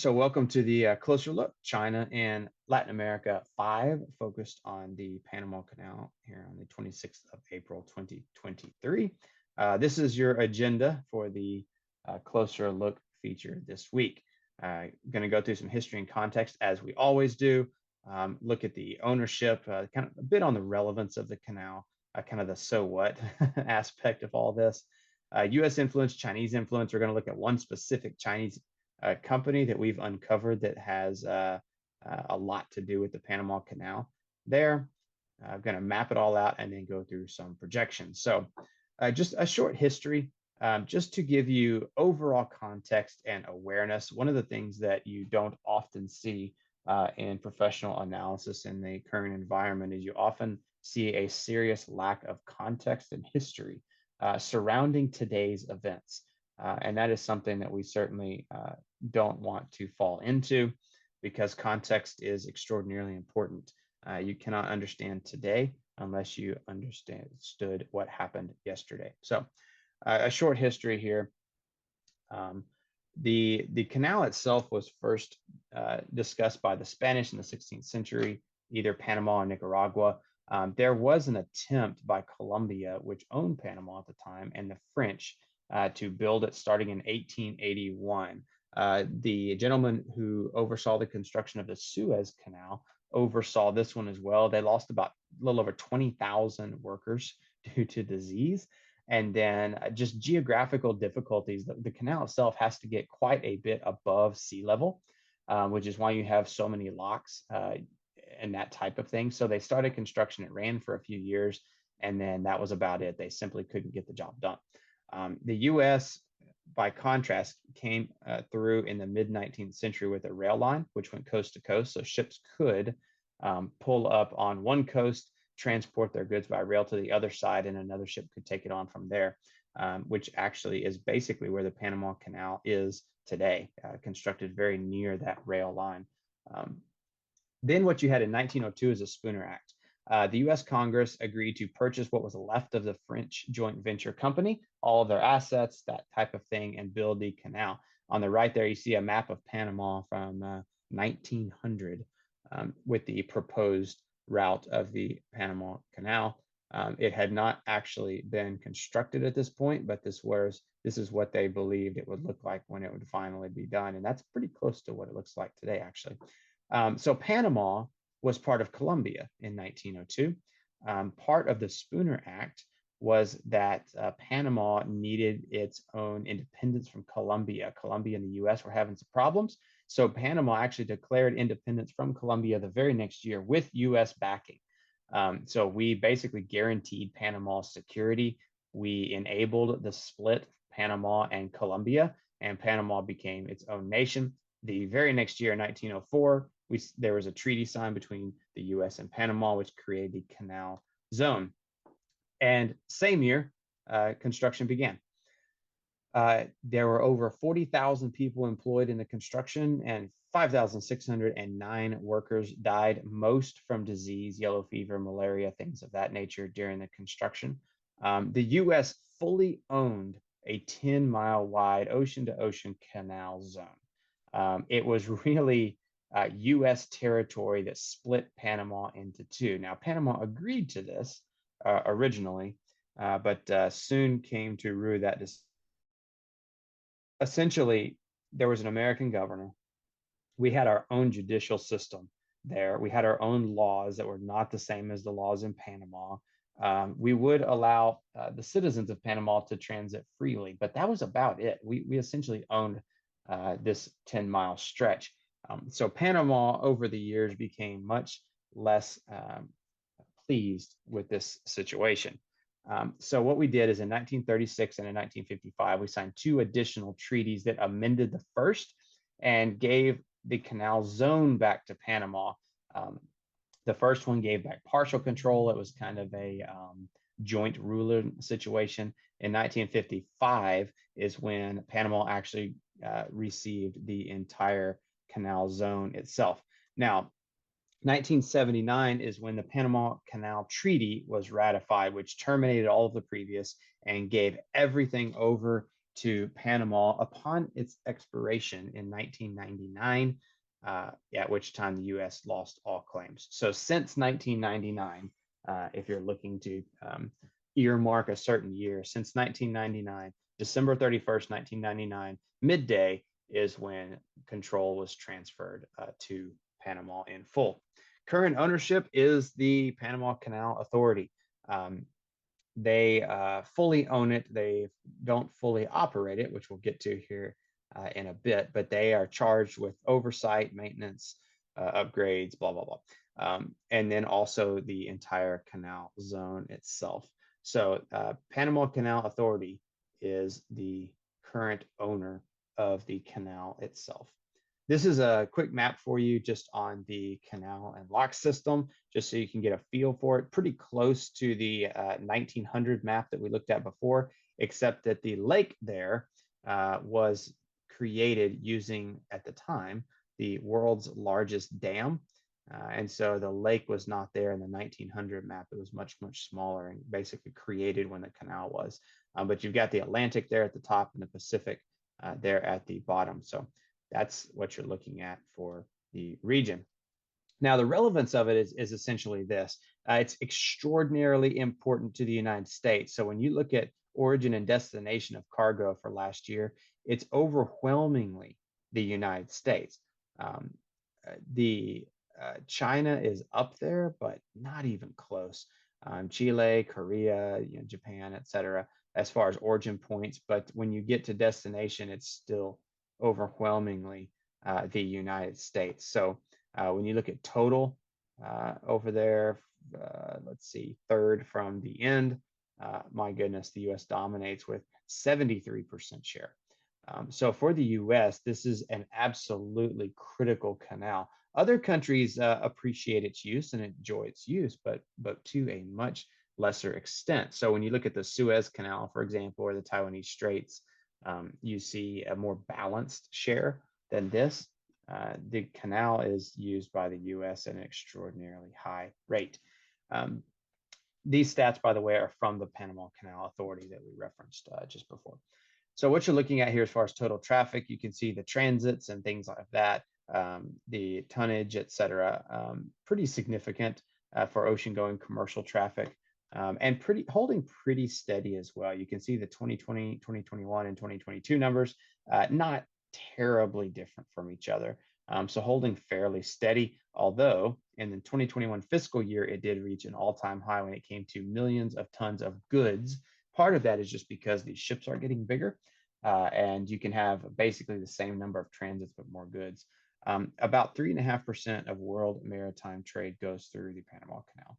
So welcome to the closer look, China and Latin America 5, focused on the Panama Canal here on the 26th of April, 2023. This is your agenda for the closer look feature this week. Going to go through some history and context as we always do, look at the ownership, kind of a bit on the relevance of the canal, kind of the so what aspect of all this. US influence, Chinese influence. We're going to look at one specific Chinese company that we've uncovered that has a lot to do with the Panama Canal there. I'm going to map it all out and then go through some projections. So just a short history, just to give you overall context and awareness. One of the things that you don't often see in professional analysis in the current environment is you often see a serious lack of context and history surrounding today's events. And that is something that we certainly don't want to fall into, because context is extraordinarily important. You cannot understand today unless you understood what happened yesterday. So a short history here. The canal itself was first discussed by the Spanish in the 16th century, either Panama or Nicaragua. There was an attempt by Colombia, which owned Panama at the time, and the French to build it starting in 1881. The gentleman who oversaw the construction of the Suez Canal oversaw this one as well. They lost about a little over 20,000 workers due to disease. And then just geographical difficulties. The canal itself has to get quite a bit above sea level, which is why you have so many locks and that type of thing. So they started construction. It ran for a few years, and then that was about it. They simply couldn't get the job done. The U.S., by contrast, came through in the mid-19th century with a rail line, which went coast to coast. So ships could pull up on one coast, transport their goods by rail to the other side, and another ship could take it on from there, which actually is basically where the Panama Canal is today, constructed very near that rail line. Then what you had in 1902 is a Spooner Act. The US Congress agreed to purchase what was left of the French joint venture company, all of their assets, that type of thing, and build the canal. On the right there, you see a map of Panama from 1900 with the proposed route of the Panama Canal. It had not actually been constructed at this point, but this is what they believed it would look like when it would finally be done. And that's pretty close to what it looks like today, actually. So Panama was part of Colombia in 1902. Part of the Spooner Act was that Panama needed its own independence from Colombia. Colombia and the US were having some problems. So Panama actually declared independence from Colombia the very next year with US backing. So we basically guaranteed Panama's security. We enabled the split Panama and Colombia, and Panama became its own nation. The very next year, 1904, there was a treaty signed between the US and Panama, which created the Canal Zone. And same year, construction began. There were over 40,000 people employed in the construction, and 5,609 workers died, most from disease, yellow fever, malaria, things of that nature during the construction. The US fully owned a 10-mile wide ocean-to-ocean canal zone. It was really US territory that split Panama into two. Now, Panama agreed to this originally, but soon came to rue that decision. Essentially, there was an American governor. We had our own judicial system there. We had our own laws that were not the same as the laws in Panama. We would allow the citizens of Panama to transit freely, but that was about it. We essentially owned this 10-mile stretch. So Panama over the years became much less pleased with this situation. So what we did is in 1936 and in 1955, we signed two additional treaties that amended the first and gave the canal zone back to Panama. The first one gave back partial control. It was kind of a joint ruler situation. In 1955 is when Panama actually received the entire canal zone itself. Now, 1979 is when the Panama Canal Treaty was ratified, which terminated all of the previous and gave everything over to Panama upon its expiration in 1999, at which time the U.S. lost all claims. So since 1999, if you're looking to earmark a certain year, since 1999, December 31st, 1999, midday is when control was transferred to Panama in full. Current ownership is the Panama Canal Authority. They fully own it. They don't fully operate it, which we'll get to here in a bit, but they are charged with oversight, maintenance, upgrades, blah, blah, blah. And then also the entire canal zone itself. So Panama Canal Authority is the current owner of the canal itself. This is a quick map for you just on the canal and lock system, just so you can get a feel for it. Pretty close to the 1900 map that we looked at before, except that the lake there was created using, at the time, the world's largest dam. And so the lake was not there in the 1900 map. It was much, much smaller and basically created when the canal was. But you've got the Atlantic there at the top and the Pacific there at the bottom. So that's what you're looking at for the region. Now, the relevance of it is essentially this. It's extraordinarily important to the United States. So when you look at origin and destination of cargo for last year, it's overwhelmingly the United States. The China is up there, but not even close. Chile, Korea, Japan, etc., as far as origin points. But when you get to destination, it's still overwhelmingly the United States. So when you look at total over there, let's see, third from the end, my goodness, the US dominates with 73% share. So for the US, this is an absolutely critical canal. Other countries appreciate its use and enjoy its use, but to a much lesser extent. So when you look at the Suez Canal, for example, or the Taiwanese Straits, you see a more balanced share than this. The canal is used by the US at an extraordinarily high rate. These stats, by the way, are from the Panama Canal Authority that we referenced just before. So what you're looking at here as far as total traffic, you can see the transits and things like that, the tonnage, et cetera, pretty significant for ocean-going commercial traffic. And holding pretty steady as well. You can see the 2020, 2021, and 2022 numbers, not terribly different from each other. So holding fairly steady, although in the 2021 fiscal year, it did reach an all-time high when it came to millions of tons of goods. Part of that is just because these ships are getting bigger, and you can have basically the same number of transits, but more goods. About 3.5% of world maritime trade goes through the Panama Canal.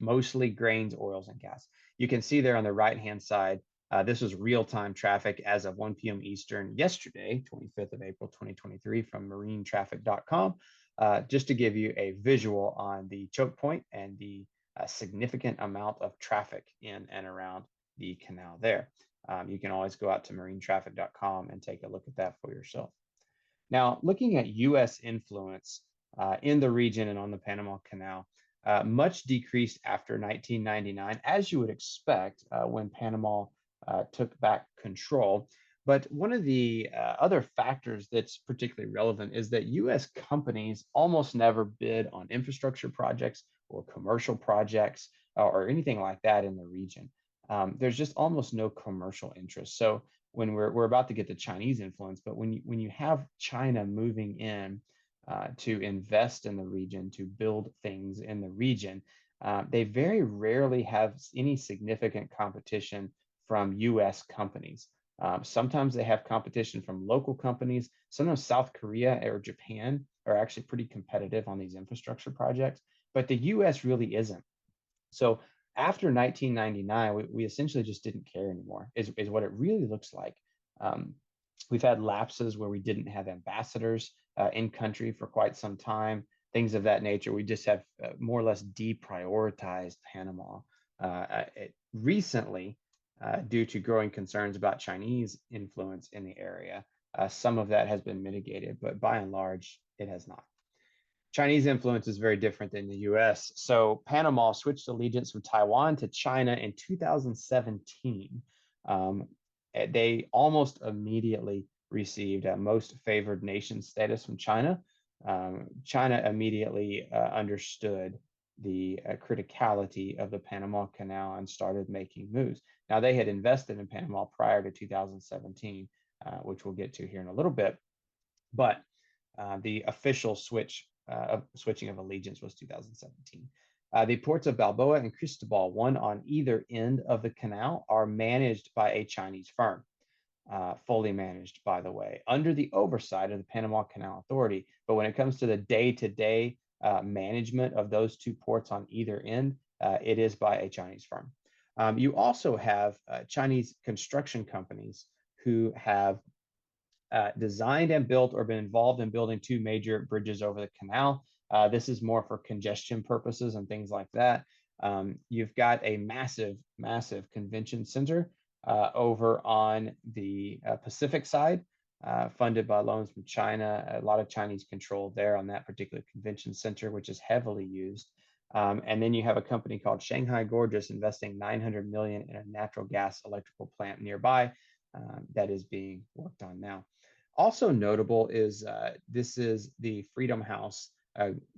Mostly grains, oils, and gas. You can see there on the right-hand side, this was real-time traffic as of 1 p.m. Eastern yesterday, 25th of April, 2023, from marinetraffic.com, just to give you a visual on the choke point and the significant amount of traffic in and around the canal there. You can always go out to marinetraffic.com and take a look at that for yourself. Now, looking at U.S. influence in the region and on the Panama Canal, much decreased after 1999, as you would expect when Panama took back control. But one of the other factors that's particularly relevant is that U.S. companies almost never bid on infrastructure projects or commercial projects or anything like that in the region. There's just almost no commercial interest. So when we're about to get the Chinese influence, but when you have China moving in to invest in the region, to build things in the region, they very rarely have any significant competition from U.S. companies. Sometimes they have competition from local companies. Sometimes South Korea or Japan are actually pretty competitive on these infrastructure projects, but the U.S. really isn't. So after 1999, we essentially just didn't care anymore, is what it really looks like. We've had lapses where we didn't have ambassadors in country for quite some time, things of that nature. We just have more or less deprioritized Panama. Recently, due to growing concerns about Chinese influence in the area, some of that has been mitigated, but by and large, it has not. Chinese influence is very different than the US. So Panama switched allegiance from Taiwan to China in 2017. they almost immediately received most favored nation status from China. China immediately understood the criticality of the Panama Canal and started making moves. Now, they had invested in Panama prior to 2017, which we'll get to here in a little bit, but the official switching of allegiance was 2017. The ports of Balboa and Cristobal, one on either end of the canal, are managed by a Chinese firm, fully managed, by the way, under the oversight of the Panama Canal Authority. But when it comes to the day-to-day management of those two ports on either end, it is by a Chinese firm. You also have Chinese construction companies who have designed and built or been involved in building two major bridges over the canal. This is more for congestion purposes and things like that. You've got a massive, massive convention center over on the Pacific side, funded by loans from China. A lot of Chinese control there on that particular convention center, which is heavily used. And then you have a company called Shanghai Gorgeous investing 900 million in a natural gas electrical plant nearby that is being worked on now. Also notable is this is the Freedom House,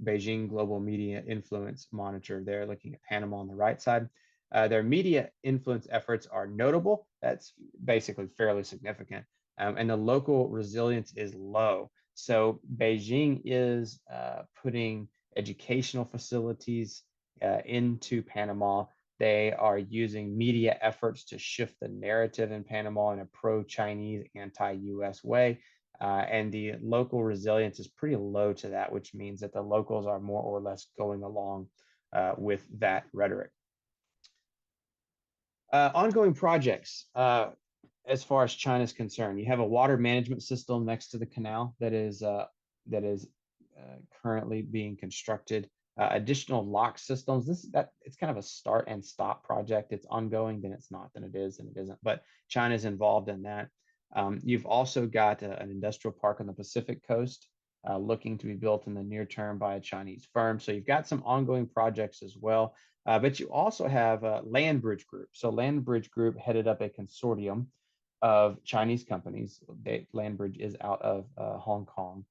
Beijing Global Media Influence Monitor. They're looking at Panama on the right side. Their media influence efforts are notable. That's basically fairly significant. And the local resilience is low. So Beijing is putting educational facilities into Panama. They are using media efforts to shift the narrative in Panama in a pro-Chinese, anti-US way. And the local resilience is pretty low to that, which means that the locals are more or less going along with that rhetoric. Ongoing projects, as far as China is concerned, you have a water management system next to the canal that is currently being constructed. Additional lock systems. It's kind of a start and stop project. It's ongoing, then it's not, then it is, and it isn't. But China is involved in that. You've also got an industrial park on the Pacific coast looking to be built in the near term by a Chinese firm. So you've got some ongoing projects as well. But you also have Landbridge Group. So Landbridge Group headed up a consortium of Chinese companies. Landbridge is out of Hong Kong.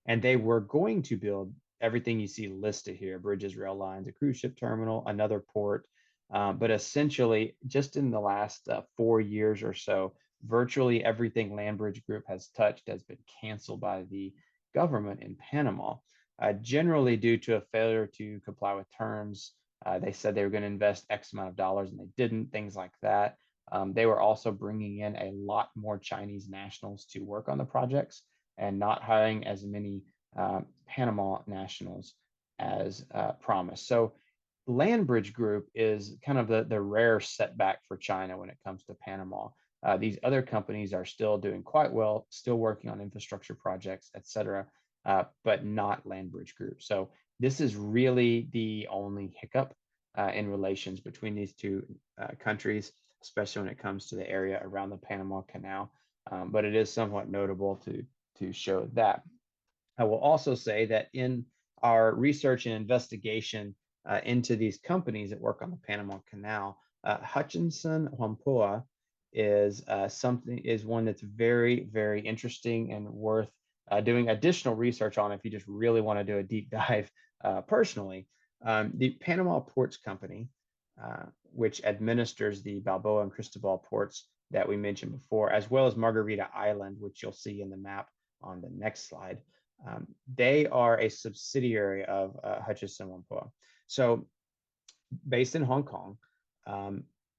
And they were going to build everything you see listed here: bridges, rail lines, a cruise ship terminal, another port. But essentially, just in the last 4 years or so, virtually everything Landbridge Group has touched has been canceled by the government in Panama, generally due to a failure to comply with terms. They said they were going to invest X amount of dollars and they didn't, things like that. They were also bringing in a lot more Chinese nationals to work on the projects and not hiring as many Panama nationals as promised. So Landbridge Group is kind of the rare setback for China when it comes to Panama. These other companies are still doing quite well, still working on infrastructure projects, et cetera, but not Landbridge Group. So this is really the only hiccup in relations between these two countries, especially when it comes to the area around the Panama Canal. But it is somewhat notable to show that. I will also say that in our research and investigation into these companies that work on the Panama Canal, Hutchinson Whampoa is one that's very, very interesting and worth doing additional research on if you just really want to do a deep dive personally. The Panama Ports Company, which administers the Balboa and Cristobal ports that we mentioned before, as well as Margarita Island, which you'll see in the map on the next slide. They are a subsidiary of Hutchison Whampoa. So based in Hong Kong,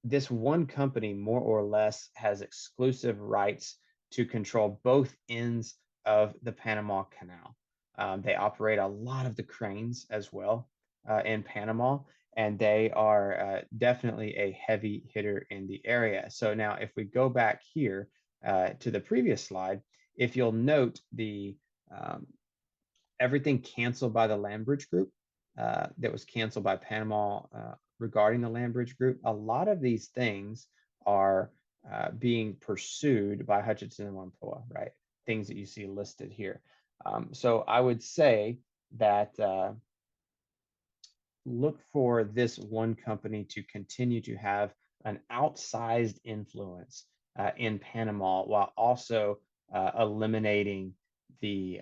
this one company more or less has exclusive rights to control both ends of the Panama Canal. They operate a lot of the cranes as well in Panama, and they are definitely a heavy hitter in the area. So now if we go back here to the previous slide, if you'll note the everything canceled by the Landbridge Group that was canceled by Panama regarding the Landbridge Group, a lot of these things are being pursued by Hutchinson and Whampoa, right? Things that you see listed here. So I would say that look for this one company to continue to have an outsized influence in Panama, while also eliminating the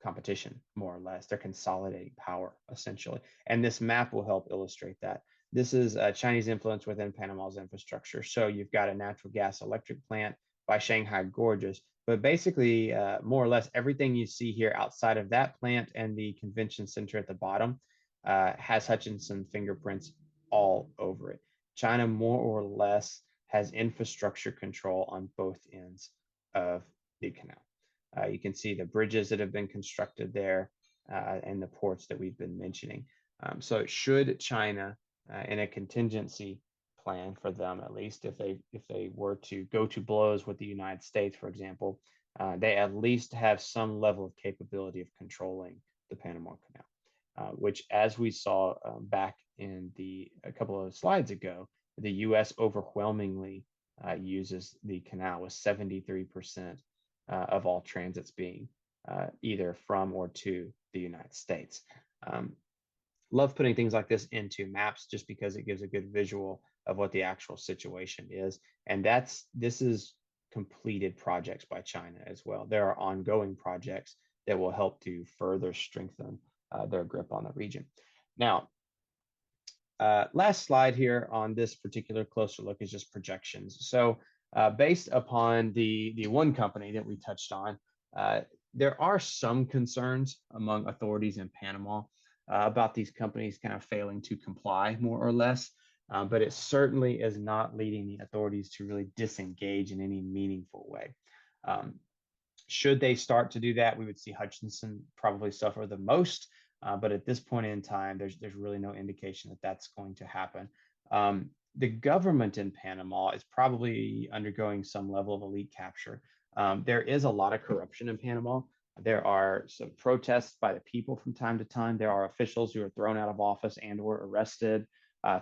competition, more or less. They're consolidating power, essentially. And this map will help illustrate that. This is Chinese influence within Panama's infrastructure. So you've got a natural gas electric plant by Shanghai Gorges, but basically, more or less, everything you see here outside of that plant and the convention center at the bottom has Hutchinson fingerprints all over it. China more or less has infrastructure control on both ends of the canal. You can see the bridges that have been constructed there and the ports that we've been mentioning. So should China, in a contingency plan for them, at least if they were to go to blows with the United States, for example, they at least have some level of capability of controlling the Panama Canal. Which, as we saw back in a couple of slides ago, the U.S. overwhelmingly uses the canal, with 73% of all transits being either from or to the United States. Love putting things like this into maps just because it gives a good visual of what the actual situation is. And this is completed projects by China as well. There are ongoing projects that will help to further strengthen their grip on the region. Now, last slide here on this particular closer look is just projections. So based upon the one company that we touched on, there are some concerns among authorities in Panama about these companies kind of failing to comply, more or less. But it certainly is not leading the authorities to really disengage in any meaningful way. Should they start to do that, we would see Hutchinson probably suffer the most. But at this point in time, there's really no indication that that's going to happen. The government in Panama is probably undergoing some level of elite capture. There is a lot of corruption in Panama. There are some protests by the people from time to time. There are officials who are thrown out of office and or arrested,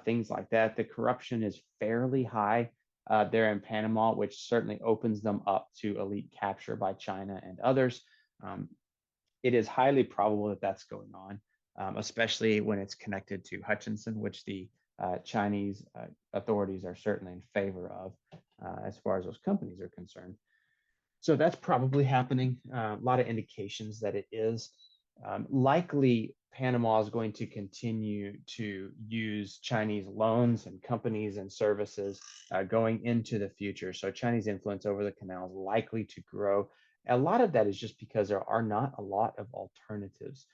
things like that. The corruption is fairly high there in Panama, which certainly opens them up to elite capture by China and others. It is highly probable that that's going on, especially when it's connected to Hutchinson, which the Chinese authorities are certainly in favor of as far as those companies are concerned. So that's probably happening. A lot of indications that it is. Likely, Panama is going to continue to use Chinese loans and companies and services going into the future. So Chinese influence over the canal is likely to grow. A lot of that is just because there are not a lot of alternatives.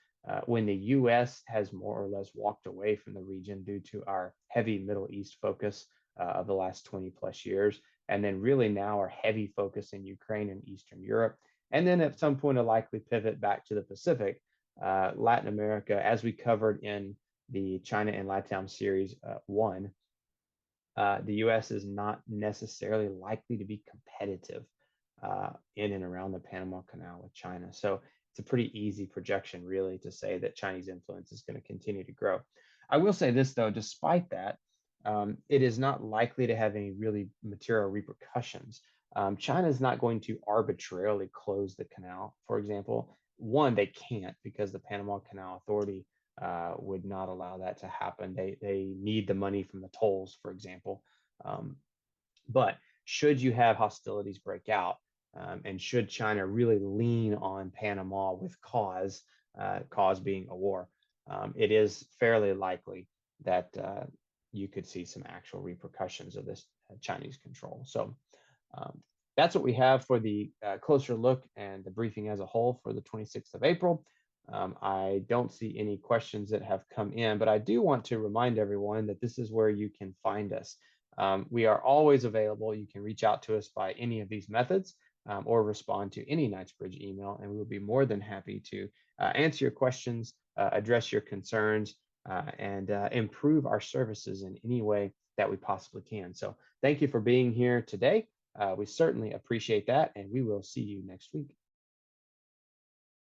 When the U.S. has more or less walked away from the region due to our heavy Middle East focus of the last 20 plus years, and then really now our heavy focus in Ukraine and Eastern Europe, and then at some point a likely pivot back to the Pacific, Latin America, as we covered in the China and LATAM series 1, the U.S. is not necessarily likely to be competitive in and around the Panama Canal with China. So it's a pretty easy projection, really, to say that Chinese influence is going to continue to grow. I will say this, though, despite that, it is not likely to have any really material repercussions. China is not going to arbitrarily close the canal, for example. One, they can't, because the Panama Canal Authority would not allow that to happen. They need the money from the tolls, for example. But should you have hostilities break out, and should China really lean on Panama with cause being a war, it is fairly likely that you could see some actual repercussions of this Chinese control. So that's what we have for the closer look and the briefing as a whole for the 26th of April. I don't see any questions that have come in, but I do want to remind everyone that this is where you can find us. We are always available. You can reach out to us by any of these methods or respond to any Knightsbridge email, and we'll be more than happy to answer your questions, address your concerns, and improve our services in any way that we possibly can. So thank you for being here today. We certainly appreciate that, and we will see you next week.